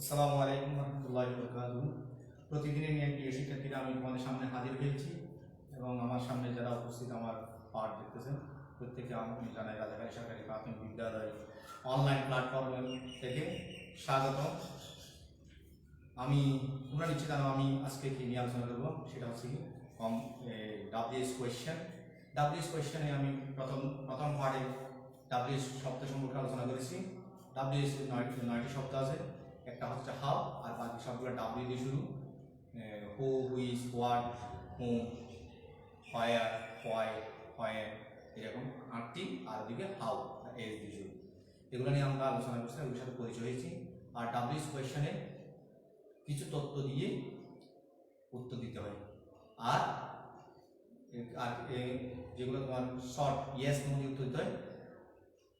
আসসালামু আলাইকুম রহমতুল্লাহি ওয়া বারাকাতুহু। প্রতিদিনের নিয়ে প্রিয় শিক্ষার্থীরা, আমি তোমাদের সামনে হাজির হয়েছি এবং আমার সামনে যারা উপস্থিত আমার পাঠ দেখতেছেন প্রত্যেকে আমি জানাই রাজাকারী সরকারি প্রাথমিক বিদ্যালয় অনলাইন প্ল্যাটফর্ম থেকে স্বাগত। তোমরা নিশ্চয় জানো আমি আজকে কি নিয়ে আলোচনা করবো, সেটা হচ্ছে কি ডাব্লিউএস কোয়েশ্চেন। ডাব্লিউএস কোয়েশ্চেনে আমি প্রথম পার্টে ডাব্লিউএস শব্দ সম্পর্কে আলোচনা করেছি। ডাব্লিউএস 9টি শব্দ আছে, একটা হচ্ছে হাউ আর বাকি সবগুলো ডাব্লিউ দিয়ে শুরু। Who, which, what, whom, where, why, when, এরকম 8টি। আর ওদিকে হাউ এস দিয়ে শুরু। এগুলো নিয়ে আমরা আলোচনা করছি, এগুলোর সাথে পরিচয় হয়েছি। আর ডাব্লিউএস কোয়েশ্চেনে কিছু তথ্য দিয়ে উত্তর দিতে হয়। আর যেগুলো তোমার শর্ট ইয়েস নো দিয়ে উত্তর দিতে হয়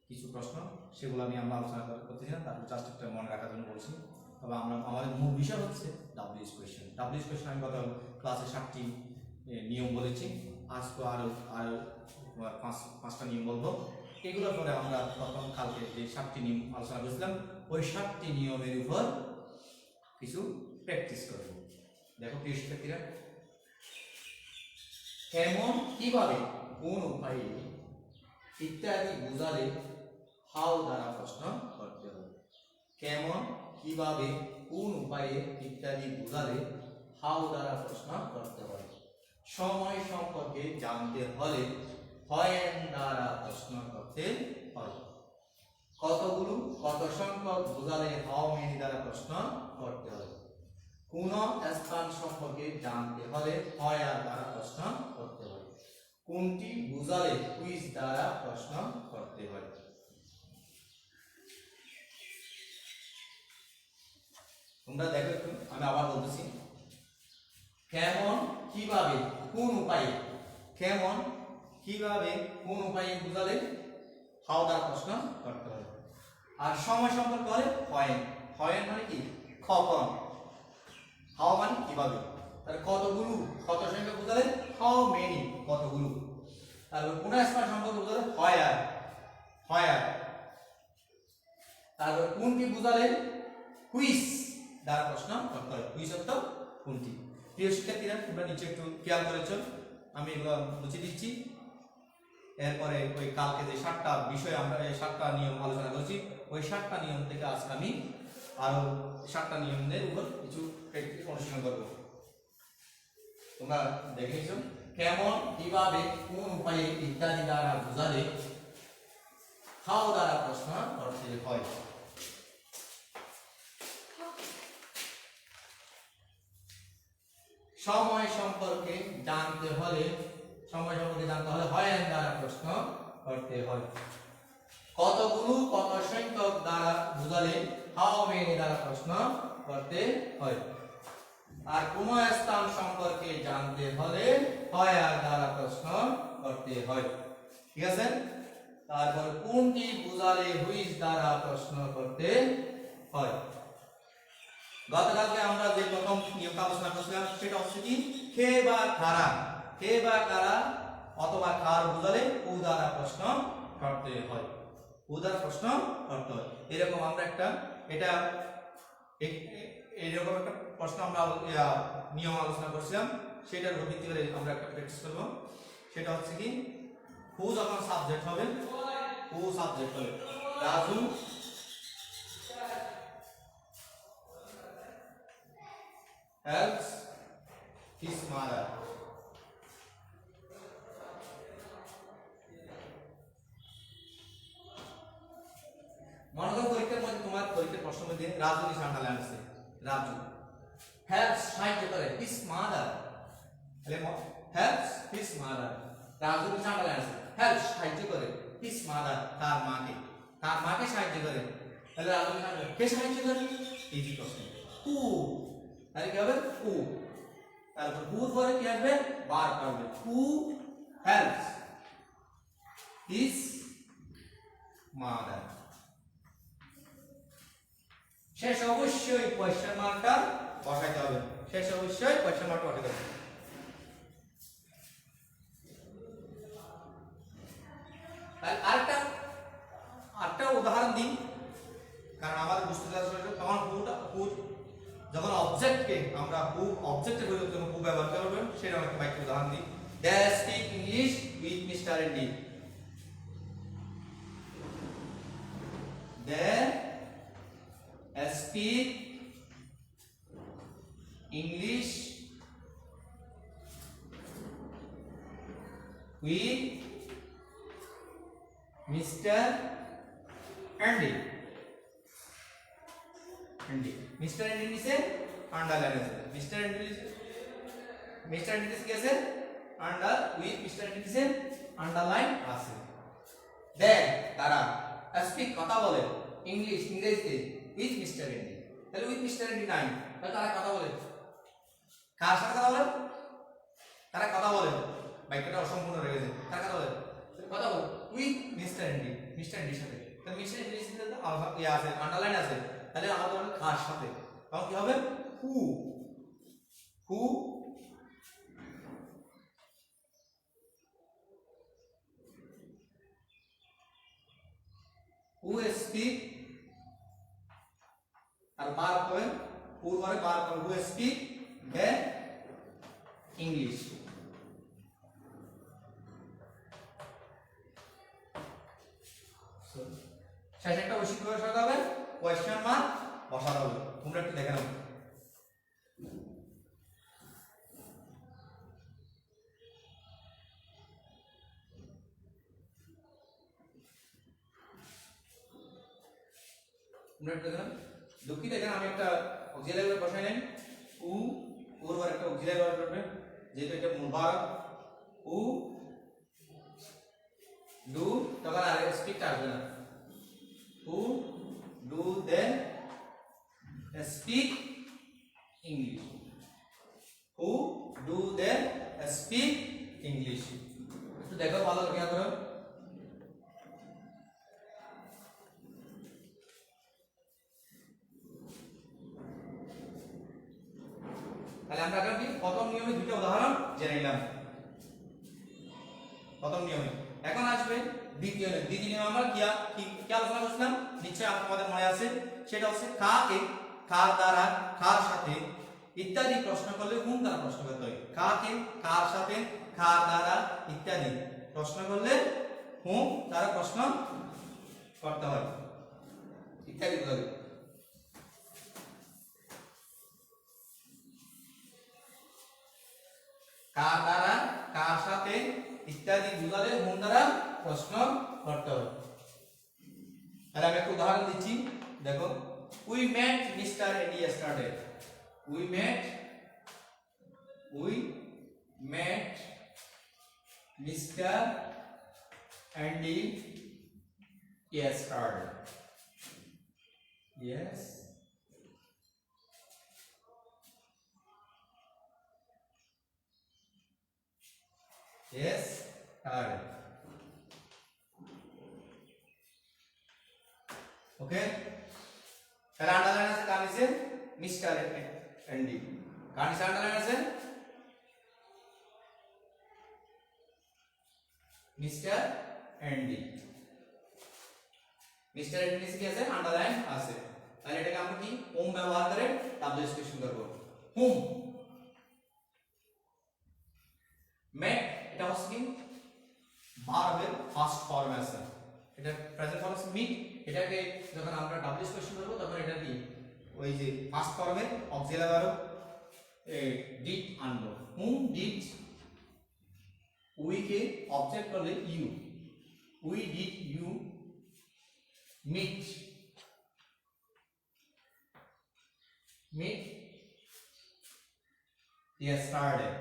কিছু প্রশ্ন, সেগুলো নিয়ে আমরা আলোচনা করতেছিলাম। তারপর জাস্ট একটা মনে রাখার জন্য বলছি। তবে আমাদের মূল বিষয় হচ্ছে ডাব্লিউএস কোয়েশ্চেন। ডাব্লিউএস কোয়েশ্চেন আমি গত ক্লাসে 7টি নিয়ম বলেছি। আজ তো আরো পাঁচটা নিয়ম বলবো। এগুলোর পরে আমরা প্রথম কালকে যে 7টি নিয়ম আলোচনা করেছিলাম, ওই 7টি নিয়মের উপর কিছু প্র্যাকটিস করব। দেখো প্রিয় শিক্ষার্থীরা, কেমন, কিভাবে, কোন উপায়ে ইত্যাদি বোঝালে হাউ দ্বারা প্রশ্ন করতে হবে। কেমন, কিভাবে, কোন উপায়ে ইত্যাদি বোঝালে হাউ দ্বারা প্রশ্ন করতে হবে। সময় সম্পর্কে জানতে হলে হোয়েন দ্বারা প্রশ্ন করতে হয়। কতগুলো, কত সংখ্যক বোঝালে হাউ মেনি দ্বারা প্রশ্ন করতে হবে। কোন স্থান সম্পর্কে জানতে হলে হোয়ার দ্বারা প্রশ্ন করতে হয়। কোনটি বোঝালে হুইচ দ্বারা প্রশ্ন করতে হয়। তোমরা দেখো একটু, আমি আবার বলতেছি। কেমন, কিভাবে, কোন উপায়ে, কেমন, কিভাবে, কোন উপায়ে বোঝালে হাউ দ্বারা প্রশ্ন করতে হয়। আর সময় সম্পর্কে হলে হোয়েন। হোয়েন মানে কি? কখন। হাউ মানে কিভাবে। তাহলে কতগুলো, কত সংখ্যা বোঝালে হাউ মেনি, কতগুলো। তারপর কোন স্থান সম্পর্কে বোঝালে হোয়ার, হোয়ার। তারপর কোনটি বোঝালে হুইচ দ্বারা প্রশ্ন করতে হয়। হুইচ অর্থ কোনটি। প্রিয় শিক্ষার্থীরা, তোমরা নিচে একটু খেয়াল করেছ, আমি এগুলো মুছে দিচ্ছি। এরপরে ওই কালকে যে 7টা বিষয় আমরা 7টা নিয়ম আলোচনা করেছি, ওই 7টা নিয়ম থেকে আজকে আমি আরো 7টা নিয়মের উপর কিছু অনুশীলন করব। তোমরা দেখেছো, কেমন, কিভাবে, কোন উপায়ে ইত্যাদি দ্বারা বোঝালে হাউ দ্বারা প্রশ্ন করতে হয়। সময় সম্পর্কে জানতে হলে হোয়েন দ্বারা প্রশ্ন করতে হয়। কতগুলো, কত সংখ্যক দ্বারা বোঝালে হাউ মেনি দ্বারা প্রশ্ন করতে হয়। আর কোন স্থান সম্পর্কে জানতে হলে হোয়ার দ্বারা প্রশ্ন করতে হয়। ঠিক আছে। তারপর কোনটি বোঝালে হুইচ দ্বারা প্রশ্ন করতে হয়। গতকালকে আমরা যে প্রথম নিয়মটা আলোচনা করেছিলাম সেটা হচ্ছে কি, কে বা কারা। কে বা কারা অথবা কার বোঝালে হু দ্বারা প্রশ্ন করতে হয়। হু দ্বারা প্রশ্ন করতে হয়। এরকম আমরা এইরকম একটা প্রশ্ন আমরা নিয়ম আলোচনা করছিলাম, সেটার উপর ভিত্তি করে আমরা একটা প্র্যাকটিস করব। সেটা হচ্ছে কি, হু যখন সাবজেক্ট হবে, হু সাবজেক্ট হবে, রাজু helps his mother. মনে করো পরীক্ষার মধ্যে, তোমার পরীক্ষার প্রশ্নের মধ্যে রাজু নিশানটা লাগছে। রাজু helps সাহায্য করে his mother, তাহলে helps his mother। রাজু নিশানটা লাগছে, helps সাহায্য করে his mother, তার মাকে। তার মাকে সাহায্য করে, তাহলে রাজু নিশানটা কে সাহায্য করে? এই যে প্রশ্ন who, তাহলে কি হবে who। তারপর who পরে কি আসবে? verb আসবে। who helps his mother। শেষ অবশ্যই কোয়েশ্চেন মার্কটা বসাইতে হবে। শেষ অবশ্যই কোয়েশ্চেন মার্কটা বসাইতে হবে। তাহলে আরেকটা উদাহরণ দিই, কারণ আমাদের বুঝতে চাচ্ছি তখন যখন অবজেক্টকে আমরা হু অবজেক্টের পরিবর্তে হু ব্যবহার করব সেটা একটা বাক্য উদাহরণ দিই they speak English with mister Andy they speak English with Mr. Andy. Mr. Andy নিচে আন্ডারলাইন আছে Mr. Andy নিচে আন্ডার with Mr. Andy নিচে আন্ডারলাইন আছে দেন তারা স্পিক কথা বলে ইংরেজিতে with Mr. Andy তাহলে with Mr. Andy নাই তাহলে তারা কথা বলে কার সাথে তারা কথা বলে বাক্যটা অসম্পূর্ণ রয়ে গেছে তার কথা বল উইথ মিস্টার এন্ডির সাথে তো মিস্টার এন্ডির সাথে আলফা ইয়া আছে আন্ডারলাইন আছে তাহলে আমাদের হবে কার সাথে তখন কি হবে হু স্পিক আর বার হবে হু পরে বার হবে হু স্পিক দ্য ইংলিশ শেষে একটা ঐচ্ছিক প্রকাশ করতে হবে কোয়েশ্চেন মার্ক বসাতে হবে তোমরা একটু দেখে নাও তোমরা একটু দেখে নাও দুঃখিত দেখেন আমি একটা অক্সিলারি ওয়ার্ড বসাই নেন ওর পর একটা অক্সিলারি ওয়ার্ড করবে যেহেতু এটা মুবারক ডু তখন আর স্পিক আসবে না who do then speak English who do then speak English একটু দেখো ভালো করে করো তাহলে আমরা এখন কি প্রথম নিয়মে দুটো উদাহরণ জেনে নিলাম প্রথম নিয়মে এখন আসবে দ্বিতীয় নিয়ম আমরা কি আলোচনা করছিলাম নিশ্চয়ই আপনাদের মনে আছে সেটা হচ্ছে কাকে কার দ্বারা কার সাথে ইত্যাদি প্রশ্ন করলে কোন দ্বারা প্রশ্ন করতে হয় কাকে কার সাথে কার দ্বারা ইত্যাদি প্রশ্ন করলে কোন দ্বারা প্রশ্ন করতে হয় ইত্যাদি বলে কার দ্বারা কার সাথে ইত্যাদি বুঝালে কোন দ্বারা প্রশ্ন করতে হবে তাহলে আমি একটা উদাহরণ দিচ্ছি দেখো we met mister Andy yesterday we met Mr. Andy yesterday yes okay তাহলে আন্ডারলাইন আছে কার নিচে মিস্টার এন্ডি কার নিচে আন্ডারলাইন আছে মিস্টার এন্ডি নিচে কি আছে আন্ডারলাইন আছে তাহলে এটাকে আমরা কি হোম ব্যবহার করে ডাব্লিউ স্পেশন করব হোম মেট এটা হচ্ছে কি ভার্বের ফার্স্ট ফর্ম আছে এটা প্রেজেন্ট ফর্ম আছে মিট এটাকে যখন আমরা ডাব্লিউ কোশ্চেন করব তখন এটা কি ওই যে ফার্স্ট ফর্মে অক্সিলারি ভার্ব ডিড আনবো হুম ডিড উই কে অবজেক্ট করলে you we did you meet yesterday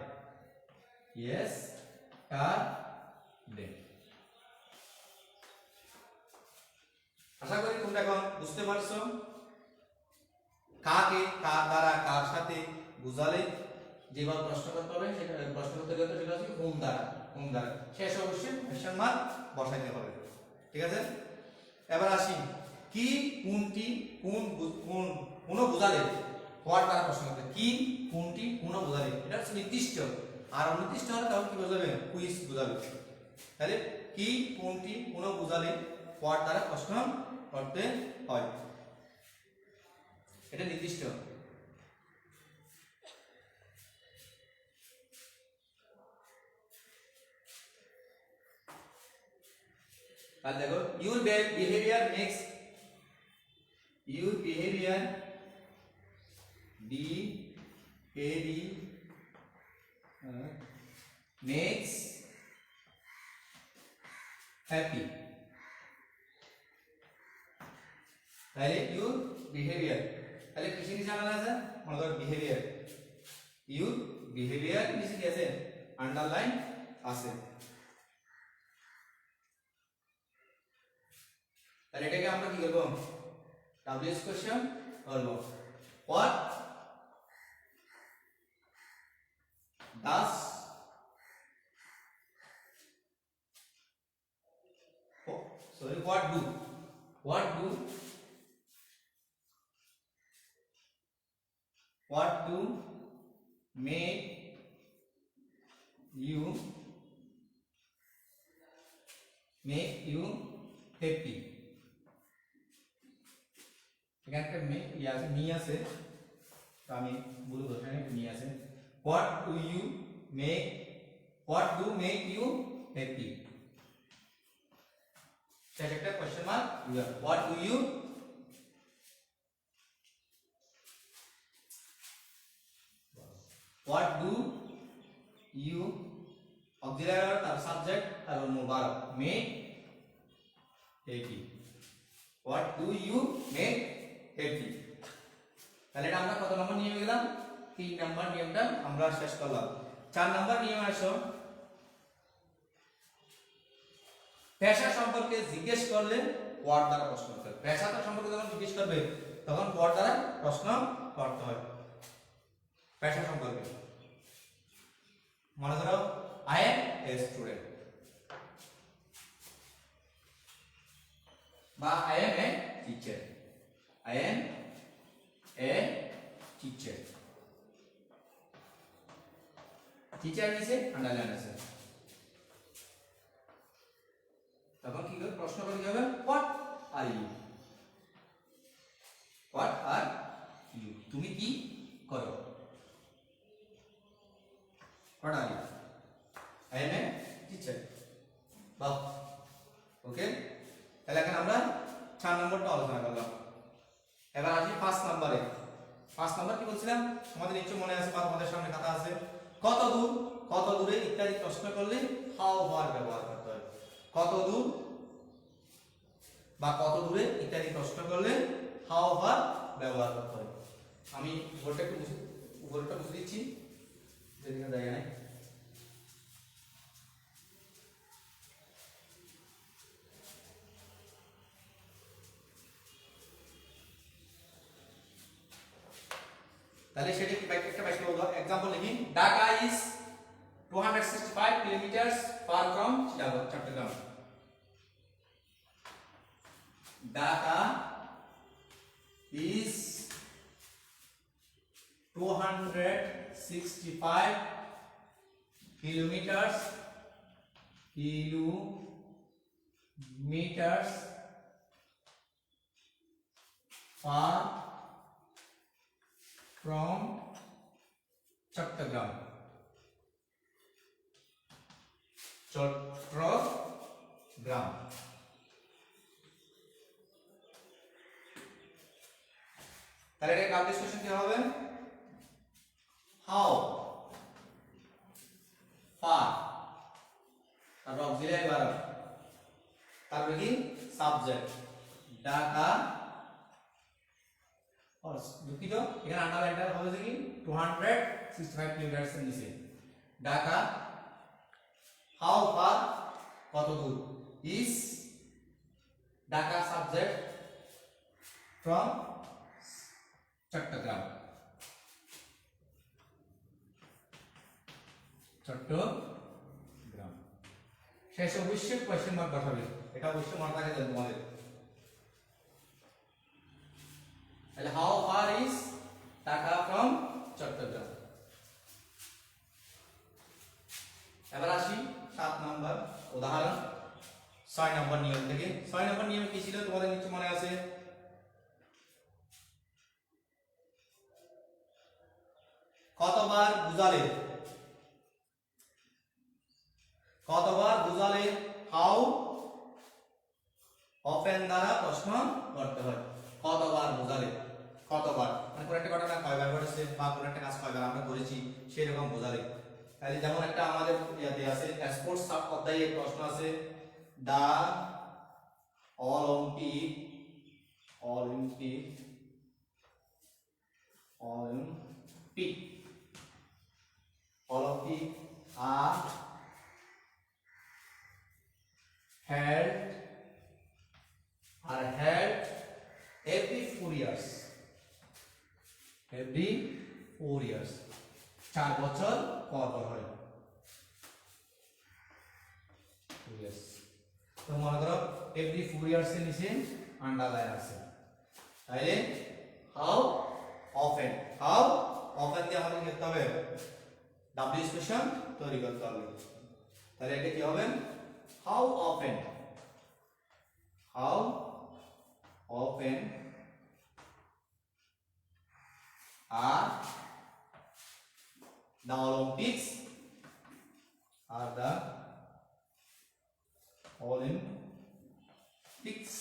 আশা করি তোমরা এখন বুঝতে পারছো কাকে কার দ্বারা কার সাথে বুঝালে যেভাবে প্রশ্ন করতে হবে সেটা প্রশ্ন করতে গেলে সেটা হচ্ছে কোন দ্বারা শেষ অবশ্যই কোশ্চেন মার্ক বসাইতে হবে ঠিক আছে এবার আসি কি কোনটি কোন বুঝালে হোয়াট দ্বারা প্রশ্ন করতে কি কোনটি কোন বুঝালে এটা হচ্ছে নির্দিষ্ট আর অনির্দিষ্ট হলে তখন কি বোঝাবে কুইজ বুঝাবে তাহলে কি কোনটি কোন বুঝালে হোয়াট দ্বারা প্রশ্ন করতে হয় এটা নির্দিষ্ট তাহলে দেখো your behavior makes your behavior makes happy. তাহলে your behavior তাহলে কিসে নিচে আনা আছে মনে করো behavior your behavior নিচে কি আছে আন্ডারলাইন আছে। তাহলে এটাকে আমরা কি করব WH কোশ্চেন করব what does what do make you happy এখানে একটা মি আছে তো আমি বলবো এখানে মি আছে what do make you happy সেটা একটা question mark what do you auxiliary তার সাবজেক্ট আর Mubarak make happy what do you make happy তাহলে এটা আমরা কত নম্বর নিয়মে গেলাম 3 নম্বর নিয়মটা আমরা শেষ করলাম। 4 নম্বর নিয়মে আসো পেশা সম্পর্কে জিজ্ঞেস করলে ওয়ার্ড দ্বারা প্রশ্ন করতে হবে। পেশা সম্পর্কে যখন জিজ্ঞেস করবে তখন ওয়ার্ড দ্বারা প্রশ্ন করতে হয়। পেশা সম্পর্কে মনে করো I am a student বা I am a teacher teacher নিচে আন্ডারলাইন আছে তখন কি হবে প্রশ্ন করতে হবে what are you তুমি কি করো what are you I am a teacher বাহ ওকে তাহলে এখন আমরা 4 নম্বরটা আলোচনা করলাম। এবার আসি 5 নম্বরে। 5 নম্বর কি বলছিলাম তোমাদের নিশ্চয় মনে আছে বা তোমাদের সামনে কথা আছে কত দূরে ইত্যাদি প্রশ্ন করলে হাউ ভার ব্যবহার করতে হয়। কত দূরে ইত্যাদি প্রশ্ন করলে হাউ ভার ব্যবহার করতে হয়। আমি উপরটা বুঝে দিচ্ছি যেদিকে জায়গা নাই তাহলে সেটা কি একটা বাক্য বলবো एग्जांपल লিখি Dhaka is 265 kilometres far from Chittagong. Dhaka is 265 kilometers far from Chittagong. তাহলে এটা কাউন্ট কোশ্চেন কি হবে হাউ ফার তারপর অক্সিলিয়ারি ভার্ব তারপর কি সাবজেক্ট ঢাকা দুঃখিত এখানে আন্ডারলাইনটা হবে কি 265 কিলোমিটার এর নিচে ঢাকা হাউ ফার কত দূর is Dhaka subject from Chittagong শেষ অবশ্যই কোশ্চেন মার্ক বসাবে এটা অবশ্যই মনে রাখতে হবে তোমাদের। তাহলে how far is Dhaka from Chittagong. এবার আসি 7 নম্বর উদাহরণ 6 নম্বর নিয়ম থেকে। 6 নম্বর নিয়ম কি ছিল তোমাদের নিশ্চয় মনে আছে কতবার বুঝালে হাউ অফেন দ্বারা প্রশ্ন করতে হয়। কতবার বোঝালে, কতবার মানে কোন একটা ঘটনা কয়বার ঘটেছে বা কোন একটা কাজ কয়বার আমরা করেছি সেই রকম বোঝালে। তাহলে যেমন একটা আমাদের ইয়াতে আছে স্পোর্টস সাব অধ্যায়ে প্রশ্ন আছে দা অলিম্পিক অলিম্পিক অলিম্পিক অলিম্পিক আর held every 4 years, every 4 years 4 বছর পর পর হয় 4 years। তো মনে করো every 4 years এর নিচে আন্ডারলাইন আছে। তাহলে how often দিয়ে আমাদের লিখতে হবে ডাব্লিউ এক্সপ্রেশন তৈরি করতে হবে। তাহলে এটা কি হবে how often are the Olympics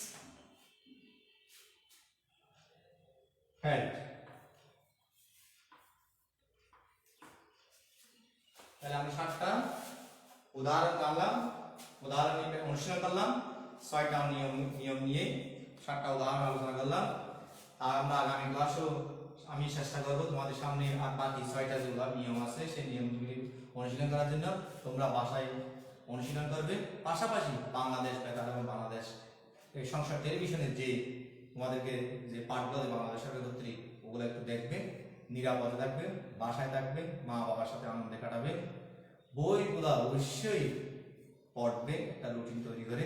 held। তাহলে আমরা 7টা উদাহরণ জানলাম, উদাহরণ নিয়ে অনুশীলন করলাম, 6টা নিয়ম নিয়ে 7টা উদাহরণ আলোচনা করলাম। আর আমরা আগামী ক্লাসও আমি চেষ্টা করব তোমাদের সামনে আর বাকি 6টা যেগুলো নিয়ম আছে সেই নিয়মগুলি অনুশীলন করার জন্য তোমরা বাসায় অনুশীলন করবে। পাশাপাশি বাংলাদেশ বেতার এবং বাংলাদেশ এই সংসদ টেলিভিশনের যে তোমাদেরকে যে পাঠগুলো বাংলাদেশ সরকার কর্তৃক ওগুলো একটু দেখবে, নিরাপদে থাকবে, বাসায় থাকবে, মা বাবার সাথে আনন্দে কাটাবে। বইগুলো অবশ্যই পড়বে একটা রুটিন তৈরি করে।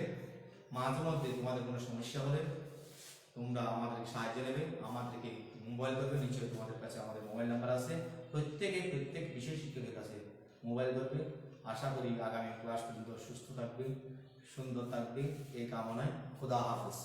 মাঝে মধ্যে তোমাদের কোনো সমস্যা হলে তোমরা আমাদের সাহায্য নেবে, আমাদেরকে মোবাইল করবে, নিশ্চয়ই তোমাদের কাছে আমাদের মোবাইল নাম্বার আছে। প্রত্যেক বিশেষ শিক্ষকের কাছে মোবাইল করবে। আশা করি আগামী ক্লাস পর্যন্ত সুস্থ থাকবে, সুন্দর থাকবে এই কামনায়। খোদা হাফেজ।